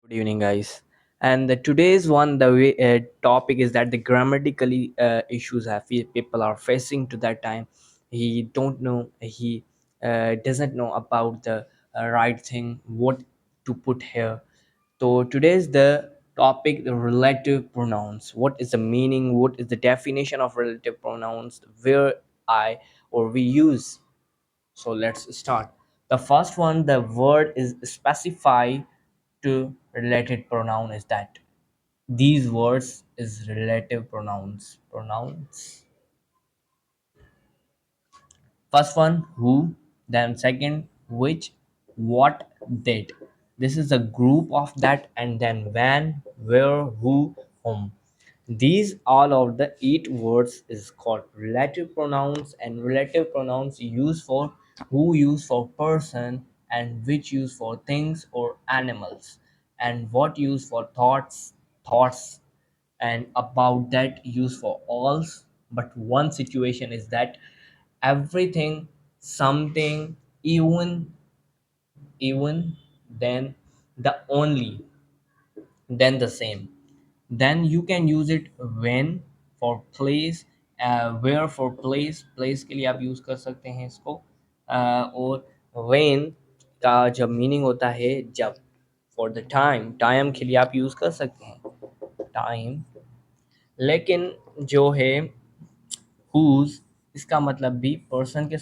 Good evening, guys. And today's one, the topic is that the grammatically issues people are facing to that time. He don't know. He doesn't know about the right thing, what to put here. So today's the topic, the relative pronouns. What is the meaning? What is the definition of relative pronouns? Where I or we use. So let's start. The first one, the word is specified to related pronoun is that these words is relative pronouns. First one, who, then second, which, what, did. This is a group of that, and then when, where, who, whom. These all of the eight words is called relative pronouns, and relative pronouns use for who, use for person, and which use for things or animals, and what use for thoughts, and about that use for alls. But one situation is that everything, something, even, then, the only, then the same. Then you can use it when for place, where for place के लिए आप use कर सकते हैं इसको, और when का जब मीनिंग होता है जब, फॉर द टाइम के लिए आप यूज कर सकते हैं टाइम। लेकिन जो है whose, इसका मतलब भी पर्सन के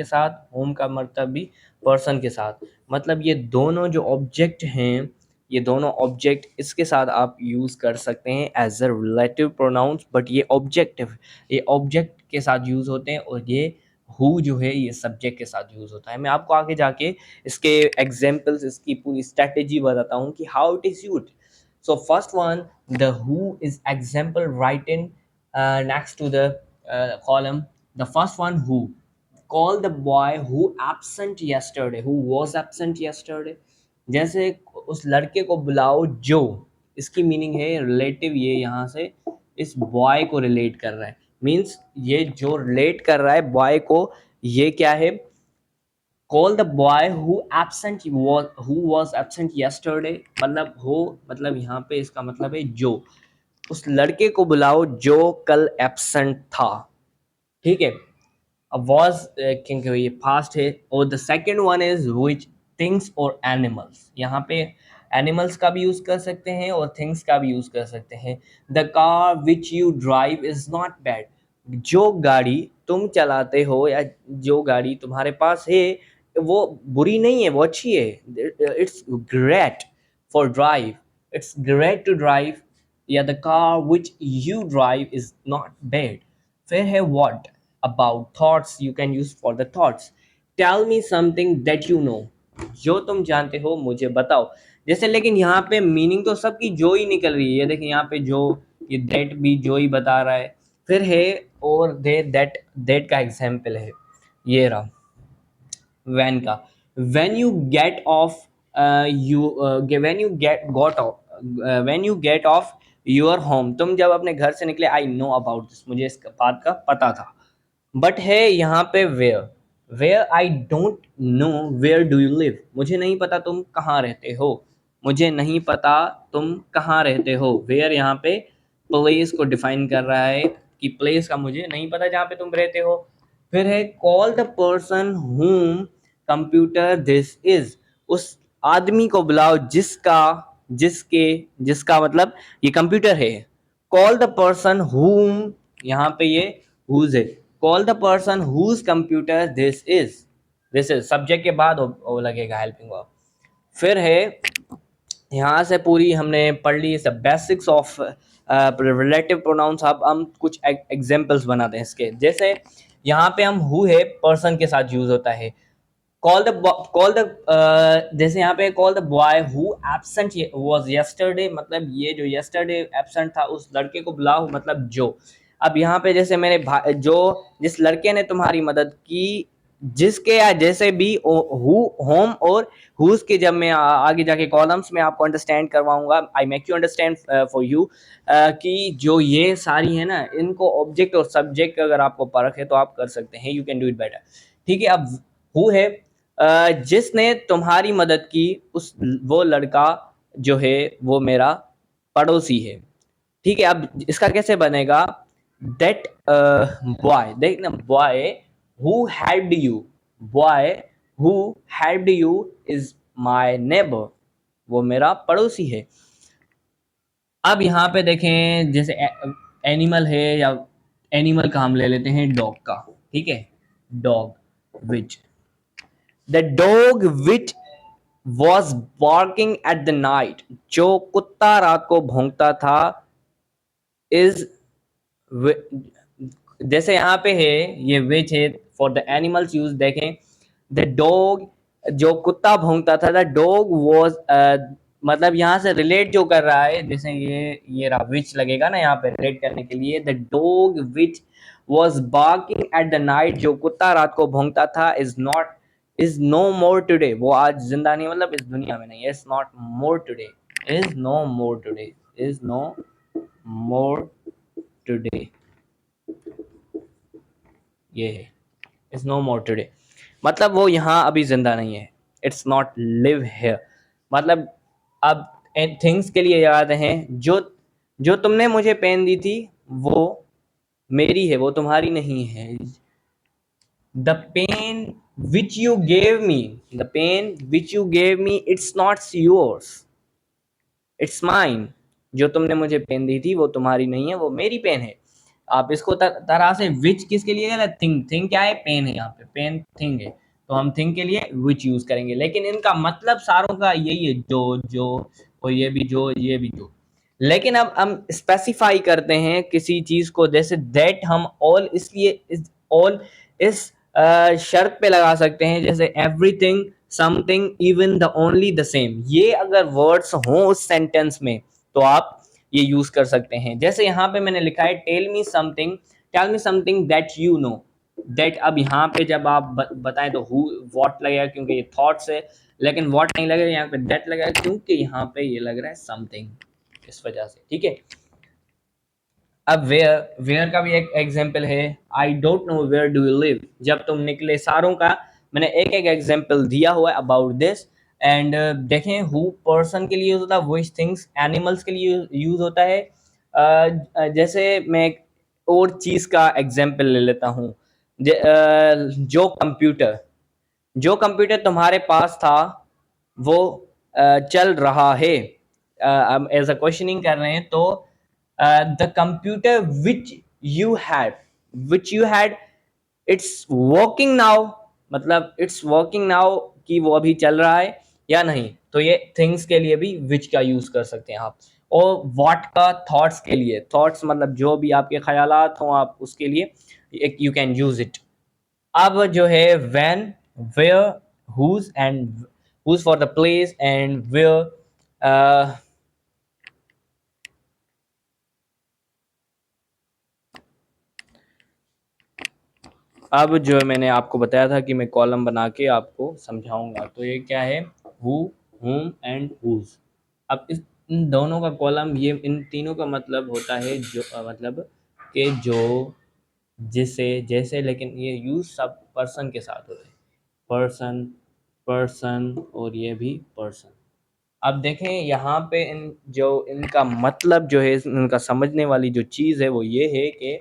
साथ होम का मतलब भी पर्सन के साथ। मतलब ये दोनों जो ऑब्जेक्ट हैं, ये दोनों ऑब्जेक्ट इसके साथ आप यूज़ कर सकते हैं as a relative pronouns. But ये ऑब्जेक्ट के साथ यूज़ होते हैं, और ये हु जो है ये सब्जेक्ट के साथ यूज़ होता है। मैं आपको आगे जाके इसके एग्जांपल्स, इसकी पूरी स्ट्रेटेजी बताता हूँ कि how it is used. So first one, the who is example written next to the column. The first one, who. Call the boy who absent yesterday. Who was absent yesterday? जैसे उस लड़के को बुलाओ जो, इसकी मीनिंग है relative. ये यहाँ से इस बॉय को रिलेट कर रहा है, मीन्स ये जो रिलेट कर रहा है बॉय को, ये क्या है? Call the boy who was absent yesterday। मतलब हो, मतलब यहाँ पे इसका मतलब है जो। उस लड़के को बुलाओ जो कल एब्सेंट था। ठीक है। अब वॉज क्योंकि ये पास्ट है। और the second one is which, things और एनिमल्स। यहाँ पे एनिमल्स का भी यूज कर सकते हैं और थिंग्स का भी यूज कर सकते हैं। The car which you drive is not bad. जो गाड़ी तुम चलाते हो या जो गाड़ी तुम्हारे पास है वो बुरी नहीं है, वो अच्छी है। It's great for drive, it's great to drive. या the car which you drive is not bad. फिर है what, about thoughts, you can use for the thoughts। tell me something that you know, जो तुम जानते हो मुझे बताओ। जैसे लेकिन यहाँ पे मीनिंग तो सबकी जो ही निकल रही है। ये देखिए यहाँ पे जो, ये that भी जो ही बता रहा है। फिर है और दे, that का एग्जाम्पल है ये रहा when का। when you get off when you got off when you get off your home, तुम जब अपने घर से निकले। आई नो अबाउट दिस, मुझे इस बात का पता था। बट है यहाँ पे where I don't know where do you live. मुझे नहीं पता तुम कहाँ रहते हो, मुझे नहीं पता तुम कहाँ रहते हो। वेयर यहाँ पे प्लेस को डिफाइन कर रहा है कि प्लेस का मुझे नहीं पता जहाँ पे तुम रहते हो। फिर है call the person whom computer this is. उस आदमी को बुलाओ जिसका मतलब ये कंप्यूटर है। कॉल द पर्सन whom, यहाँ पे ये whose है। Call the person whose computer this is subject के बाद वो लगेगा हेल्पिंग वर्ब। फिर है यहाँ से पूरी हमने पढ़ ली सब बेसिक्स ऑफ रिलेटिव प्रोनाउंस। अब हम कुछ एग्जांपल्स बनाते हैं इसके। जैसे यहाँ पे हम हु है पर्सन के साथ यूज होता है। कॉल द जैसे यहाँ पे call the boy who absent was yesterday, मतलब ये जो यस्टरडे एब्सेंट था उस लड़के को बुलाओ, मतलब जो। अब यहाँ पे जैसे मेरे जो जिस लड़के ने तुम्हारी मदद की, जिसके या जैसे भी हु, होम और हुज के, जब मैं आगे जाके कॉलम्स में आपको अंडरस्टैंड करवाऊंगा, I make you understand for you, कि जो ये सारी है ना, इनको ऑब्जेक्ट और सब्जेक्ट अगर आपको परख है तो आप कर सकते हैं। You can do it better. ठीक है। अब हु है जिसने तुम्हारी मदद की, उस वो लड़का जो है वो मेरा पड़ोसी है। ठीक है, अब इसका कैसे बनेगा? दैट बॉय, देख ना, boy who helped you, boy who helped you is my neighbour, वो मेरा पड़ोसी है। अब यहाँ पे देखें, जैसे एनिमल है, या एनिमल का हम ले लेते हैं डॉग का, ठीक है, dog which, the dog which was barking at the night, जो कुत्ता रात को भौंकता था, इज, जैसे यहाँ पे है ये विच है फॉर द एनिमल्स यूज, देखें द डॉग, जो कुत्ता भौंकता था, द डॉग वॉज, मतलब यहाँ से रिलेट जो कर रहा है, जैसे ये रहा विच लगेगा ना यहाँ पे रिलेट करने के लिए, the dog which was barking at the night, जो कुत्ता रात को भौंकता था, इज नो मोर टुडे, वो आज जिंदा नहीं, मतलब इस दुनिया में नहीं है, is not more today, is no more today, is no more today, ये है, इज नो मोर टुडे, मतलब वो यहाँ अभी जिंदा नहीं है, इट्स नॉट लिव हेयर, मतलब अब थिंग्स के लिए याद हैं, जो जो तुमने मुझे पेन दी थी वो मेरी है, वो तुम्हारी नहीं है। The pen which you gave me, the pen which you gave me, it's not yours, it's mine, जो तुमने मुझे पेन दी थी वो तुम्हारी नहीं है, वो मेरी पेन है। आप इसको तरह से विच किसके लिए है? थिंग, थिंग क्या है? पेन है, यहाँ पे पेन थिंग है, तो हम थिंग के लिए विच यूज करेंगे, लेकिन इनका मतलब सारों का यही है, जो और ये भी जो, ये भी जो, लेकिन अब हम स्पेसिफाई करते हैं किसी चीज को, जैसे दैट हम ऑल इसलिए इस ऑल इस शर्त पे लगा सकते हैं, जैसे everything, something, even, the only, the same, ये अगर वर्ड्स हों उस सेंटेंस में तो आप ये यूज कर सकते हैं। जैसे यहाँ पे मैंने लिखा है tell me something that you know, that, अब यहाँ पे जब आप बताएं तो हु व्हाट लगेगा, क्योंकि ये थॉट्स है, लेकिन व्हाट नहीं लगेगा, यहाँ पे दैट लगेगा, क्योंकि यहाँ पे ये लग रहा है समथिंग, इस वजह से, ठीक है। अब वेयर का भी एक एग्जाम्पल है, I don't know where do you live, जब तुम निकले, सारों का मैंने एक एक एग्जाम्पल दिया हुआ है अबाउट दिस। एंड देखें, हु पर्सन के लिए यूज होता है, विच थिंग्स एनिमल्स के लिए यूज होता है। जैसे मैं एक और चीज का एग्जाम्पल ले लेता हूँ, जो कंप्यूटर तुम्हारे पास था वो चल रहा है, अब एज अ क्वेश्चनिंग कर रहे हैं, तो the computer which you had it's working now, मतलब इट्स वर्किंग नाउ कि वो अभी चल रहा है या नहीं, तो ये थिंग्स के लिए भी विच का यूज कर सकते हैं आप। और व्हाट का थॉट्स के लिए, थॉट्स मतलब जो भी आपके ख्यालात हों, आप उसके लिए यू कैन यूज इट। अब जो है when, where, whose, and whose for the place, and where, अब जो मैंने आपको बताया था कि मैं कॉलम बना के आपको समझाऊंगा, तो ये क्या है? Who, whom and whose। अब इन दोनों का कॉलम, ये इन तीनों का मतलब होता है जो, मतलब कि जो, जिसे, जैसे, लेकिन ये यूज सब पर्सन के साथ होते हैं, पर्सन, पर्सन, और ये भी पर्सन। अब देखें यहाँ पे इन जो इनका मतलब जो है, इनका समझने वाली जो चीज़ है वो ये है कि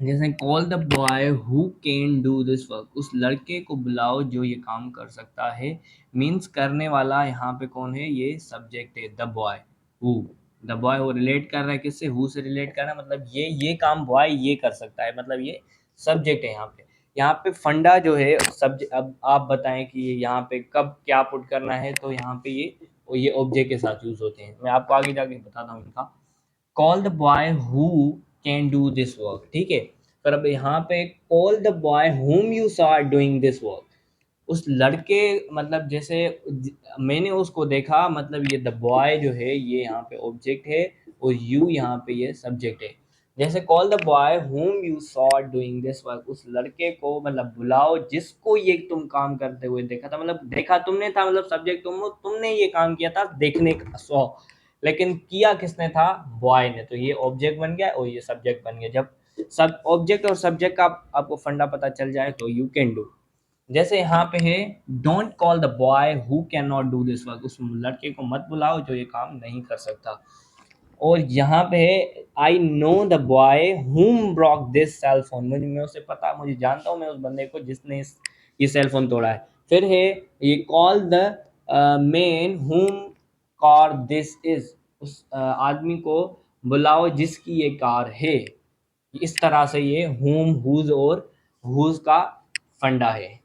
जैसे call the boy who can do this work, उस लड़के को बुलाओ जो ये काम कर सकता है, मीन्स करने वाला यहाँ पे कौन है? ये सब्जेक्ट है, the boy who, the boy वो रिलेट कर रहा है किससे? हु से रिलेट कर रहा है, मतलब ये काम बॉय ये कर सकता है, मतलब ये सब्जेक्ट है यहाँ पे। यहाँ पे फंडा जो है सब्जेक्ट, अब आप बताएं कि यहाँ पे कब क्या पुट करना है, तो यहाँ पे ये ऑब्जेक्ट के साथ यूज होते हैं, मैं आपको आगे जाके बताता हूँ इनका। Call the boy who can do this work, ठीक है। पर अब यहाँ पे call the boy whom you saw doing this work, उस लड़के, मतलब जैसे मैंने उसको देखा, मतलब ये द बॉय जो है ये यहाँ पे ऑब्जेक्ट है, और यू यहाँ पे ये सब्जेक्ट है। जैसे call the boy whom you saw doing this work, उस लड़के को मतलब बुलाओ जिसको ये तुम काम करते हुए देखा था, मतलब देखा तुमने था, मतलब सब्जेक्ट तुम हो, तुमने ये काम किया था, देखने का सॉ, लेकिन किया किसने था? बॉय ने, तो ये ऑब्जेक्ट बन गया और ये सब्जेक्ट बन गया। जब सब ऑब्जेक्ट और सब्जेक्ट का आपको फंडा पता चल जाए तो यू कैन डू, जैसे यहाँ पे है, don't call the boy who can not do this work, उस लड़के को मत बुलाओ जो ये काम नहीं कर सकता। और यहाँ पे है, आई नो द बॉय हुम ब्रॉक दिस सेल फोन, मुझे मैं उसे पता, मुझे जानता हूँ मैं उस बंदे को जिसने ये सेल फोन तोड़ा है। फिर है, ये कॉल द मैन हुम कार दिस इज, उस आदमी को बुलाओ जिसकी ये कार है। इस तरह से ये हुम, हुज और हुज का फंडा है।